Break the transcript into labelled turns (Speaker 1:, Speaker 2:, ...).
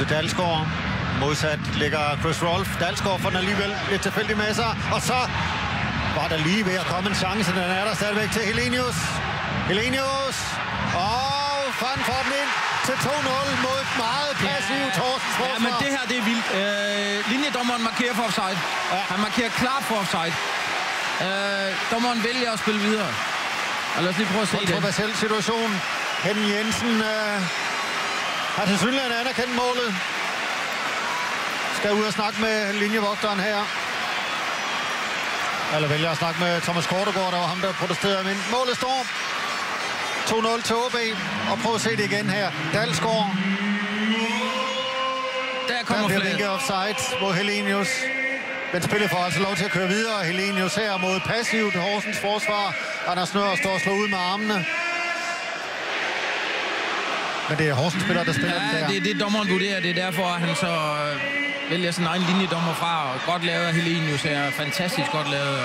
Speaker 1: Dalsgaard. Modsat ligger Chris Rolfe. Dalsgaard får den alligevel lidt tilfældig med sig. Og så var der lige ved at komme en chance. Den er der stadigvæk til Helenius. Helenius. Og Fan får den ind til 2-0 mod et meget passivt Horsens forsvar.
Speaker 2: Ja, men det her, det er vildt. Linjedommeren markerer for offside. Ja. Han markerer klart for offside. Dommeren vælger at spille videre. Og lad os lige prøve at se det.
Speaker 1: Kontroversiel situation. Henning Jensen har til synligheden anerkendt målet. Skal ud og snakke med linjevogteren her. Eller vælger at snakke med Thomas Kortegaard, der var ham, der protesterede. Men målet står 2-0 til OB. Og prøv at se det igen her. Dalsgaard.
Speaker 2: Der kommer
Speaker 1: bliver vinket offside mod Helenius. Men spillet får altså lov til at køre videre. Helenius her mod passivt Horsens forsvar. Anders Nør står og slår ud med armene. Men det er Horsens spiller, der spiller den der.
Speaker 2: Det er det, dommeren vurderer. Det er derfor, at han så vælger sin egen linjedommer fra. Og godt lavet af Helenius her. Fantastisk godt lavet.